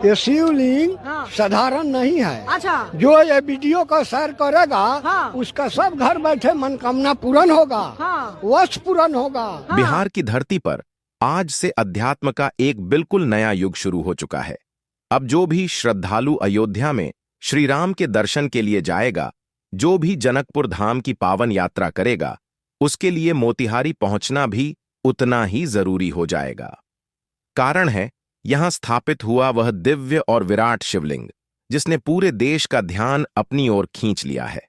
ये शिवलिंग हाँ। साधारण नहीं है। अच्छा। जो ये वीडियो का शेयर करेगा हाँ। उसका सब घर बैठे मनोकामना पूर्ण होगा। हाँ। वश पूर्ण होगा। हाँ। बिहार की धरती पर आज से अध्यात्म का एक बिल्कुल नया युग शुरू हो चुका है। अब जो भी श्रद्धालु अयोध्या में श्री राम के दर्शन के लिए जाएगा, जो भी जनकपुर धाम की पावन यात्रा करेगा, उसके लिए मोतिहारी पहुंचना भी उतना ही जरूरी हो जाएगा। कारण है, यहां स्थापित हुआ वह दिव्य और विराट शिवलिंग जिसने पूरे देश का ध्यान अपनी ओर खींच लिया है।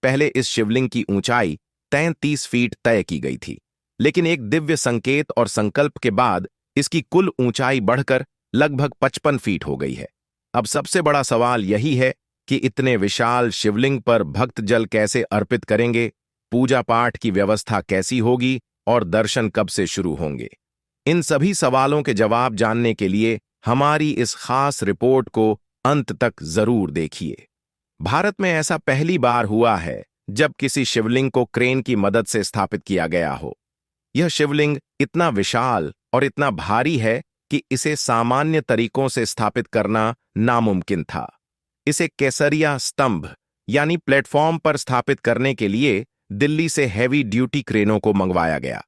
पहले इस शिवलिंग की ऊंचाई 33 फीट तय की गई थी, लेकिन एक दिव्य संकेत और संकल्प के बाद इसकी कुल ऊंचाई बढ़कर लगभग 55 फीट हो गई है। अब सबसे बड़ा सवाल यही है कि इतने विशाल शिवलिंग पर भक्त जल कैसे अर्पित करेंगे, पूजा पाठ की व्यवस्था कैसी होगी और दर्शन कब से शुरू होंगे। इन सभी सवालों के जवाब जानने के लिए हमारी इस खास रिपोर्ट को अंत तक जरूर देखिए। भारत में ऐसा पहली बार हुआ है जब किसी शिवलिंग को क्रेन की मदद से स्थापित किया गया हो। यह शिवलिंग इतना विशाल और इतना भारी है कि इसे सामान्य तरीकों से स्थापित करना नामुमकिन था। इसे केसरिया स्तंभ यानी प्लेटफॉर्म पर स्थापित करने के लिए दिल्ली से हैवी ड्यूटी क्रेनों को मंगवाया गया।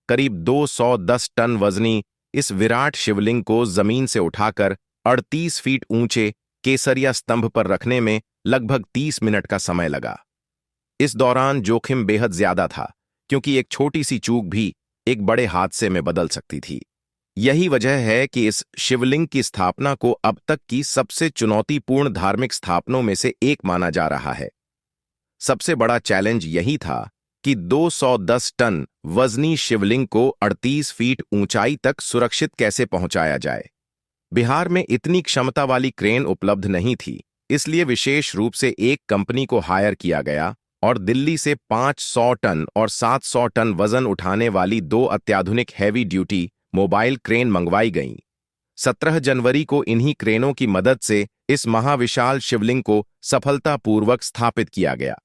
करीब 210 टन वजनी इस विराट शिवलिंग को जमीन से उठाकर 38 फीट ऊंचे केसरिया स्तंभ पर रखने में लगभग 30 मिनट का समय लगा। इस दौरान जोखिम बेहद ज्यादा था, क्योंकि एक छोटी सी चूक भी एक बड़े हादसे में बदल सकती थी। यही वजह है कि इस शिवलिंग की स्थापना को अब तक की सबसे चुनौतीपूर्ण धार्मिक स्थापनों में से एक माना जा रहा है। सबसे बड़ा चैलेंज यही था कि 210 टन वजनी शिवलिंग को 38 फीट ऊंचाई तक सुरक्षित कैसे पहुंचाया जाए। बिहार में इतनी क्षमता वाली क्रेन उपलब्ध नहीं थी, इसलिए विशेष रूप से एक कंपनी को हायर किया गया और दिल्ली से 500 टन और 700 टन वजन उठाने वाली 2 अत्याधुनिक हैवी ड्यूटी मोबाइल क्रेन मंगवाई गईं। 17 जनवरी को इन्हीं क्रेनों की मदद से इस महाविशाल शिवलिंग को सफलतापूर्वक स्थापित किया गया।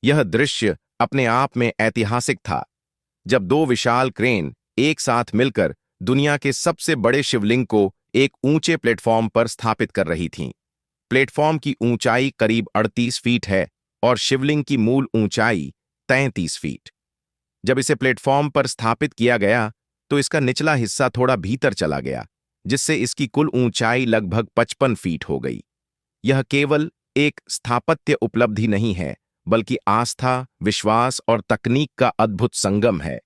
यह दृश्य अपने आप में ऐतिहासिक था, जब 2 विशाल क्रेन एक साथ मिलकर दुनिया के सबसे बड़े शिवलिंग को एक ऊंचे प्लेटफॉर्म पर स्थापित कर रही थीं। प्लेटफॉर्म की ऊंचाई करीब 38 फीट है और शिवलिंग की मूल ऊंचाई 33 फीट। जब इसे प्लेटफॉर्म पर स्थापित किया गया तो इसका निचला हिस्सा थोड़ा भीतर चला गया, जिससे इसकी कुल ऊंचाई लगभग 55 फीट हो गई। यह केवल एक स्थापत्य उपलब्धि नहीं है, बल्कि आस्था, विश्वास और तकनीक का अद्भुत संगम है।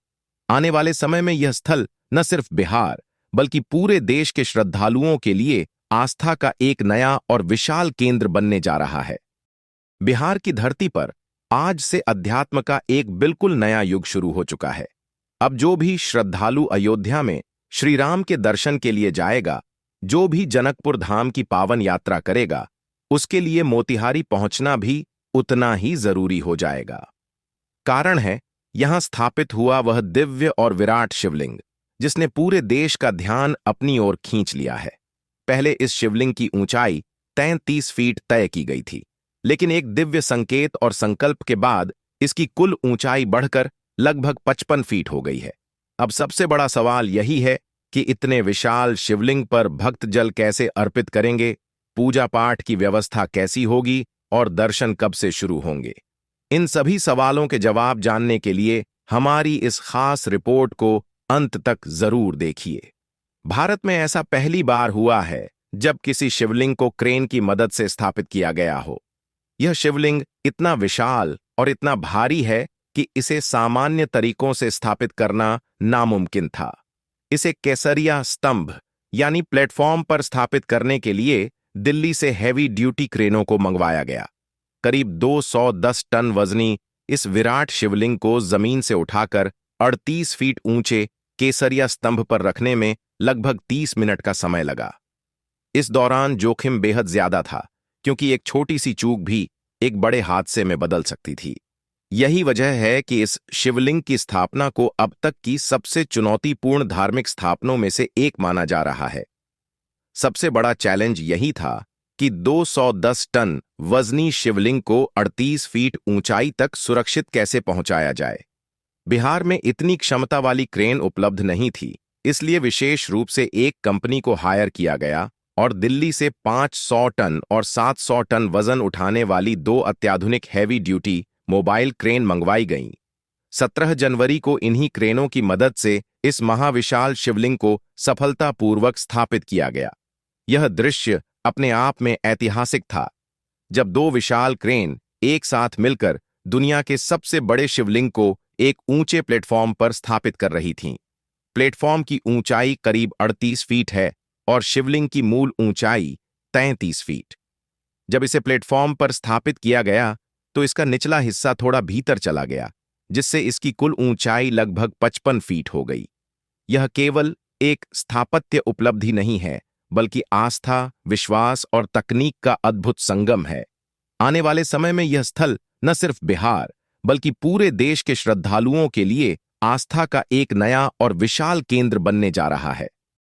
आने वाले समय में यह स्थल न सिर्फ बिहार बल्कि पूरे देश के श्रद्धालुओं के लिए आस्था का एक नया और विशाल केंद्र बनने जा रहा है। बिहार की धरती पर आज से अध्यात्म का एक बिल्कुल नया युग शुरू हो चुका है। अब जो भी श्रद्धालु अयोध्या में श्री राम के दर्शन के लिए जाएगा, जो भी जनकपुर धाम की पावन यात्रा करेगा, उसके लिए मोतिहारी पहुंचना भी उतना ही जरूरी हो जाएगा। कारण है, यहां स्थापित हुआ वह दिव्य और विराट शिवलिंग जिसने पूरे देश का ध्यान अपनी ओर खींच लिया है। पहले इस शिवलिंग की ऊंचाई 33 फीट तय की गई थी, लेकिन एक दिव्य संकेत और संकल्प के बाद इसकी कुल ऊंचाई बढ़कर लगभग 55 फीट हो गई है। अब सबसे बड़ा सवाल यही है कि इतने विशाल शिवलिंग पर भक्त जल कैसे अर्पित करेंगे, पूजा पाठ की व्यवस्था कैसी होगी और दर्शन कब से शुरू होंगे। इन सभी सवालों के जवाब जानने के लिए हमारी इस खास रिपोर्ट को अंत तक जरूर देखिए। भारत में ऐसा पहली बार हुआ है जब किसी शिवलिंग को क्रेन की मदद से स्थापित किया गया हो। यह शिवलिंग इतना विशाल और इतना भारी है कि इसे सामान्य तरीकों से स्थापित करना नामुमकिन था। इसे केसरिया स्तंभ यानी प्लेटफॉर्म पर स्थापित करने के लिए दिल्ली से हैवी ड्यूटी क्रेनों को मंगवाया गया। करीब 210 टन वजनी इस विराट शिवलिंग को जमीन से उठाकर 38 फीट ऊंचे केसरिया स्तंभ पर रखने में लगभग 30 मिनट का समय लगा। इस दौरान जोखिम बेहद ज्यादा था, क्योंकि एक छोटी सी चूक भी एक बड़े हादसे में बदल सकती थी। यही वजह है कि इस शिवलिंग की स्थापना को अब तक की सबसे चुनौतीपूर्ण धार्मिक स्थापनों में से एक माना जा रहा है। सबसे बड़ा चैलेंज यही था कि 210 टन वजनी शिवलिंग को 38 फीट ऊंचाई तक सुरक्षित कैसे पहुंचाया जाए। बिहार में इतनी क्षमता वाली क्रेन उपलब्ध नहीं थी, इसलिए विशेष रूप से एक कंपनी को हायर किया गया और दिल्ली से 500 टन और 700 टन वजन उठाने वाली 2 अत्याधुनिक हैवी ड्यूटी मोबाइल क्रेन मंगवाई गईं। 17 जनवरी को इन्हीं क्रेनों की मदद से इस महाविशाल शिवलिंग को सफलतापूर्वक स्थापित किया गया। यह दृश्य अपने आप में ऐतिहासिक था, जब 2 विशाल क्रेन एक साथ मिलकर दुनिया के सबसे बड़े शिवलिंग को एक ऊंचे प्लेटफॉर्म पर स्थापित कर रही थीं। प्लेटफॉर्म की ऊंचाई करीब 38 फीट है और शिवलिंग की मूल ऊंचाई 33 फीट। जब इसे प्लेटफॉर्म पर स्थापित किया गया तो इसका निचला हिस्सा थोड़ा भीतर चला गया, जिससे इसकी कुल ऊंचाई लगभग 55 फीट हो गई। यह केवल एक स्थापत्य उपलब्धि नहीं है, बल्कि आस्था, विश्वास और तकनीक का अद्भुत संगम है। आने वाले समय में यह स्थल न सिर्फ बिहार बल्कि पूरे देश के श्रद्धालुओं के लिए आस्था का एक नया और विशाल केंद्र बनने जा रहा है।